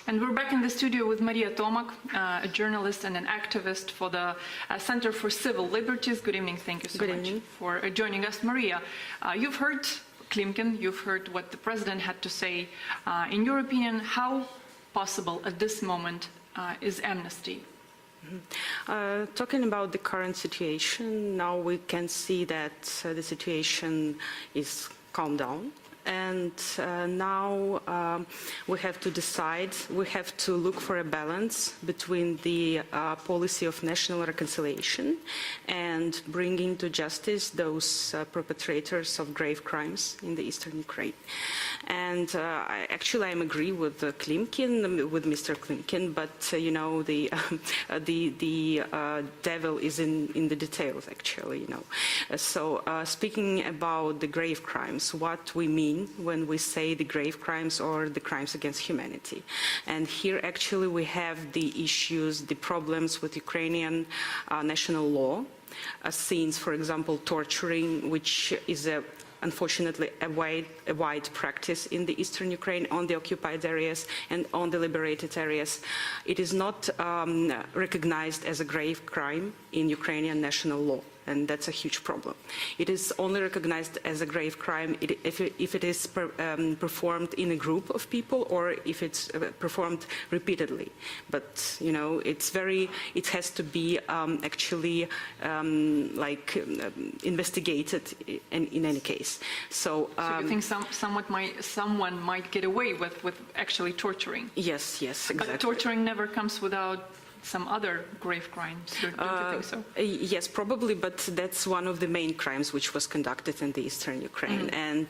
And we're back in the studio with Maria Tomak, a journalist and an activist for the Center for Civil Liberties. Good evening. Thank you so much for joining us. Maria, you've heard Klimkin, you've heard what the president had to say. In your opinion, how possible at this moment is amnesty? Talking about the current situation, now we can see that the situation is calmed down. And now we have to decide, we have to look for a balance between the policy of national reconciliation and bringing to justice those perpetrators of grave crimes in the eastern Ukraine. And actually I agree with Klimkin, with Mr. Klimkin, but you know, the devil is in the details, actually, you know. So speaking about the grave crimes, what we mean when we say the grave crimes or the crimes against humanity. And here actually we have the issues, the problems with Ukrainian national law, scenes, for example, torturing, which is unfortunately a wide practice in the eastern Ukraine on the occupied areas and on the liberated areas. It is not recognized as a grave crime in Ukrainian national law. And that's a huge problem. It is only recognized as a grave crime if it is performed in a group of people or if it's performed repeatedly. But you know, it has to be actually investigated in any case. So you think someone might get away with actually torturing? Yes, exactly. But torturing never comes without some other grave crimes, don't you think so? Yes, probably, but that's one of the main crimes which was conducted in the eastern Ukraine. And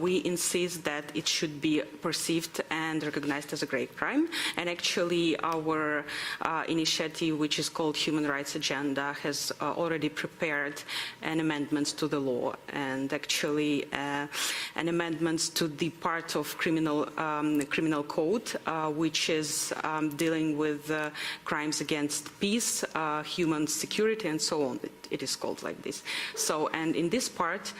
we insist that it should be perceived and recognized as a grave crime. And actually our initiative, which is called Human Rights Agenda, has already prepared an amendment to the law, and actually an amendment to the part of criminal code, which is dealing with crimes against peace, human security, and so on. It is called like this. So, and in this part,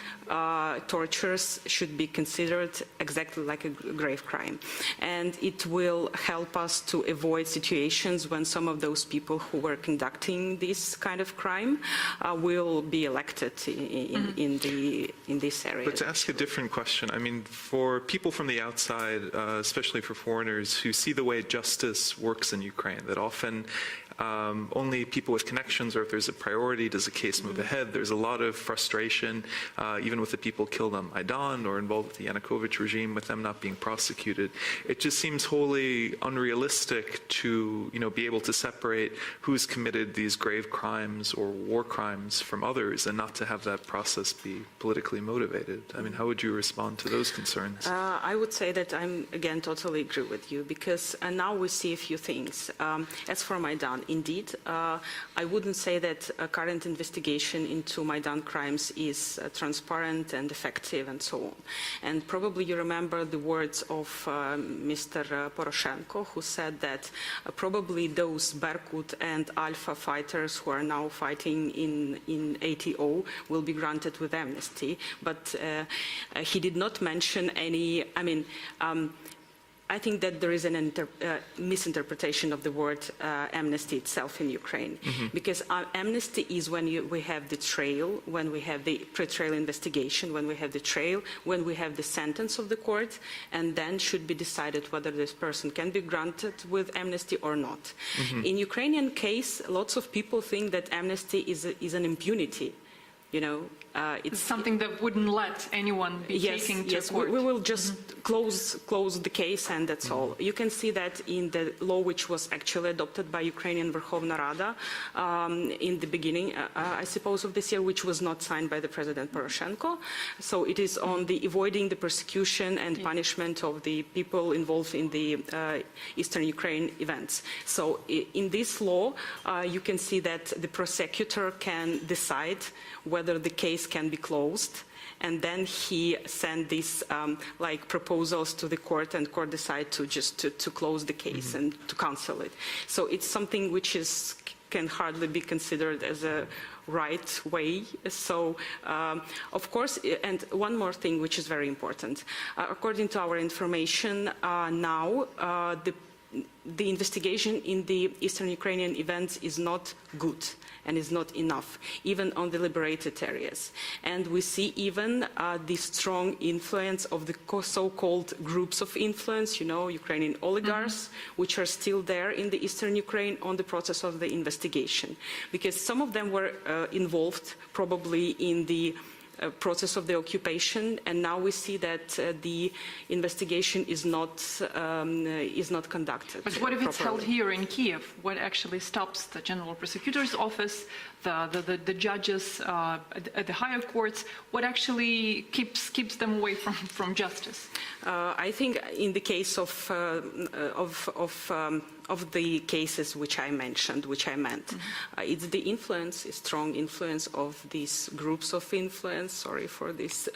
tortures should be considered exactly like a grave crime. And it will help us to avoid situations when some of those people who were conducting this kind of crime will be elected in this area. But to ask a different question, I mean, for people from the outside, especially for foreigners who see the way justice works in Ukraine, that often only people with connections, or if there's a priority, does a case move ahead. There's a lot of frustration, even with the people killed on Maidan or involved with the Yanukovych regime, with them not being prosecuted. It just seems wholly unrealistic to, be able to separate who's committed these grave crimes or war crimes from others, and not to have that process be politically motivated. I mean, how would you respond to those concerns? I would say that I'm, again, totally agree with you, because now we see a few things. As for Maidan, indeed, I wouldn't say that a current investigation into Maidan crimes is transparent and effective and so on. And probably you remember the words of Mr. Poroshenko, who said that probably those Berkut and Alpha fighters who are now fighting in ATO will be granted with amnesty. But he did not mention any, I think that there is an misinterpretation of the word amnesty itself in Ukraine, because amnesty is when we have the trial, when we have the pre-trial investigation, when we have the trial, when we have the sentence of the court, and then should be decided whether this person can be granted with amnesty or not. In Ukrainian case, lots of people think that amnesty is an impunity. It's something that wouldn't let anyone be taken to court. We will just close the case, and that's all. You can see that in the law which was actually adopted by Ukrainian Verkhovna Rada in the beginning, I suppose, of this year, which was not signed by the President Poroshenko. So it is on the avoiding the persecution and punishment of the people involved in the Eastern Ukraine events. So in this law, you can see that the prosecutor can decide whether the case can be closed, and then he sent these proposals to the court, and court decide to just to close the case and to cancel it. So it's something which can hardly be considered as a right way. So of course, and one more thing which is very important, according to our information now, the investigation in the Eastern Ukrainian events is not good and is not enough, even on the liberated areas. And we see even the strong influence of the so-called groups of influence, you know, Ukrainian oligarchs, which are still there in the Eastern Ukraine on the process of the investigation. Because some of them were involved probably in the process of the occupation, and now we see that the investigation is not conducted. But what if it's held properly. here in Kiev? What actually stops the General Prosecutor's Office, the judges at the higher courts? What actually keeps them away from justice? I think in the case of the cases which I mentioned, which I meant, it's the influence, strong influence of these groups of influence. Sorry for this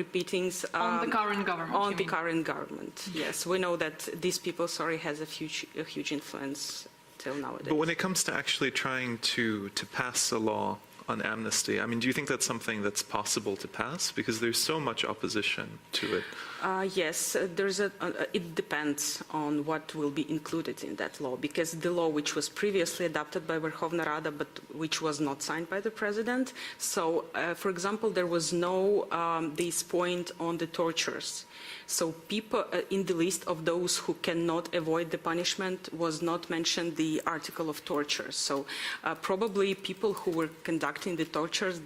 repeatings. On the current government. On the current government, yes. We know that these people, has a huge influence till nowadays. But when it comes to actually trying to pass a law on amnesty, I mean, do you think that's something that's possible to pass? Because there's so much opposition to it. Yes, it depends on what will be included in that law, because the law which was previously adopted by Verkhovna Rada, but which was not signed by the president. So, for example, there was no this point on the tortures. So people in the list of those who cannot avoid the punishment was not mentioned the article of torture. So probably people who were conducting the tortures,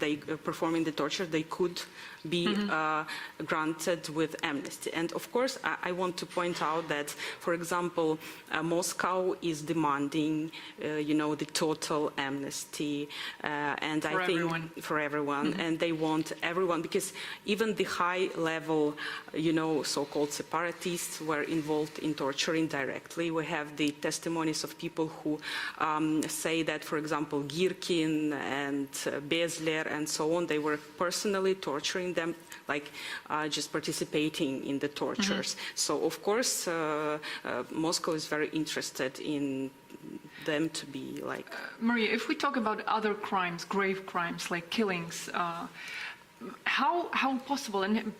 performing the torture, they could be granted with amnesty. And of course, I want to point out that, for example, Moscow is demanding, the total amnesty, and I think for everyone, and they want everyone, because even the high-level, so-called separatists were involved in torture indirectly. We have the testimonies of people who say that, for example, Girkin and Bezler and so on, they were personally torturing them, like just participating in the tortures. So, of course, Moscow is very interested in them to be like... Maria, if we talk about other crimes, grave crimes like killings, how possible and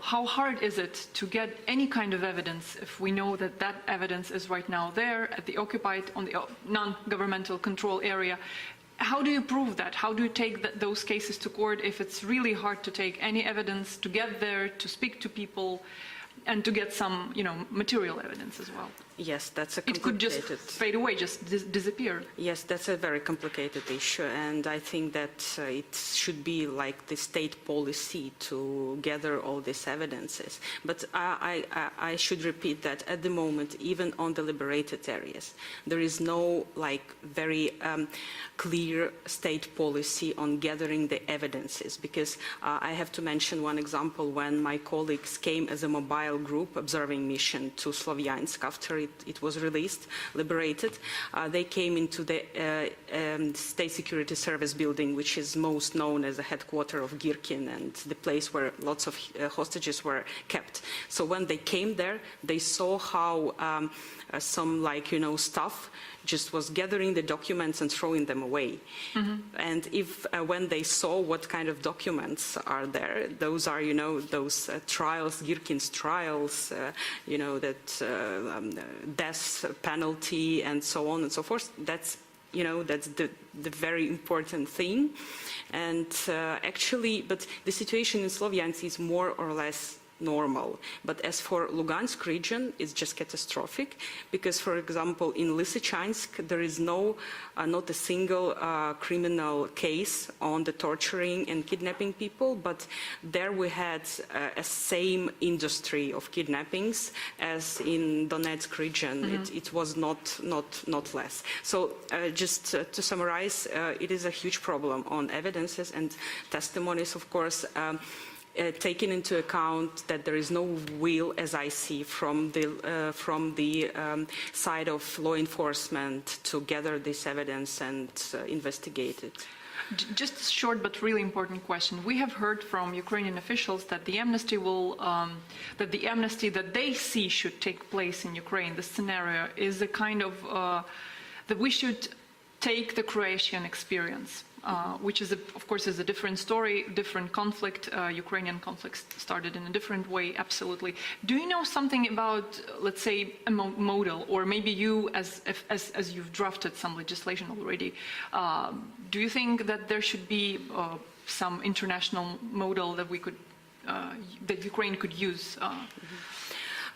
how hard is it to get any kind of evidence if we know that that evidence is right now there at the occupied, on the non-governmental control area? How do you prove that? How do you take those cases to court if it's really hard to take any evidence, to get there, to speak to people, and to get some, material evidence as well? Yes, that's a complicated... It could just fade away, just disappear. Yes, that's a very complicated issue, and I think that it should be like the state policy to gather all these evidences. But I should repeat that at the moment, even on the liberated areas, there is no very clear state policy on gathering the evidences, because I have to mention one example. When my colleagues came as a mobile group observing mission to Slovyansk after it was liberated, they came into the State Security Service building, which is most known as the headquarters of Girkin and the place where lots of hostages were kept. So when they came there, they saw how some staff just was gathering the documents and throwing them away. And when they saw what kind of documents are there, those are, those trials, Girkin's trials, that death penalty and so on and so forth. That's the very important thing. And actually, but the situation in Slovyansk is more or less normal. But as for Lugansk region, it's just catastrophic, because, for example, in Lysychansk, there is not a single criminal case on the torturing and kidnapping people, but there we had a same industry of kidnappings as in Donetsk region. It was not less. So just to summarize, it is a huge problem on evidences and testimonies, of course, taking into account that there is no will, as I see, from the side of law enforcement to gather this evidence and investigate it. Just a short but really important question. We have heard from Ukrainian officials that the amnesty that they see should take place in Ukraine, the scenario, is a kind of that we should take the Croatian experience. which is, of course, is a different story, different conflict. Ukrainian conflict started in a different way, absolutely. Do you know something about, let's say, a model, or maybe you, as you've drafted some legislation already, do you think that there should be some international model that we could, that Ukraine could use?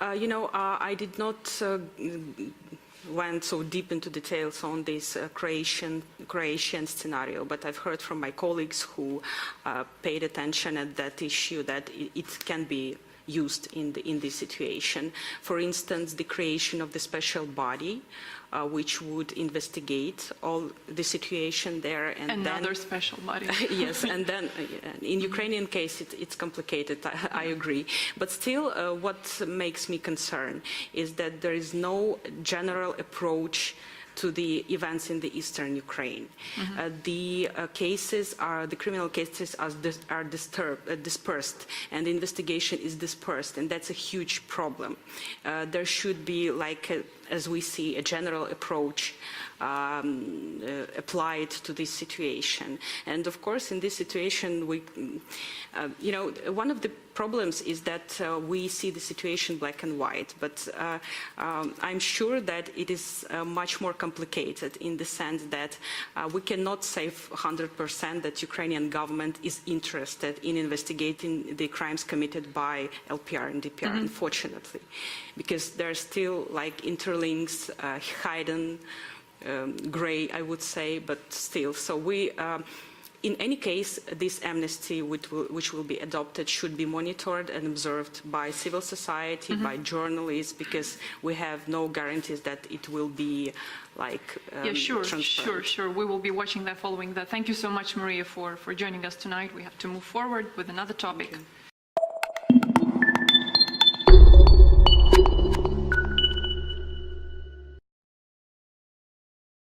I did not went so deep into details on this Croatian scenario, but I've heard from my colleagues who paid attention at that issue that it can be used in this situation. For instance, the creation of the special body which would investigate all the situation there. And another then, special body. Yes, and then in Ukrainian case it's complicated, I agree. But still, what makes me concerned is that there is no general approach to the events in the eastern Ukraine. The criminal cases are dispersed, and the investigation is dispersed, and that's a huge problem. There should be, as we see, a general approach applied to this situation. And of course, in this situation, one of the problems is that we see the situation black and white, but I'm sure that it is much more complicated in the sense that we cannot say 100% that Ukrainian government is interested in investigating the crimes committed by LPR and DPR, unfortunately, because there are still interlinks, hidden, grey, I would say, but still. So in any case, this amnesty which will be adopted should be monitored and observed by civil society, by journalists, because we have no guarantees that it will be transparent. Sure. We will be watching that, following that. Thank you so much, Maria, for joining us tonight. We have to move forward with another topic.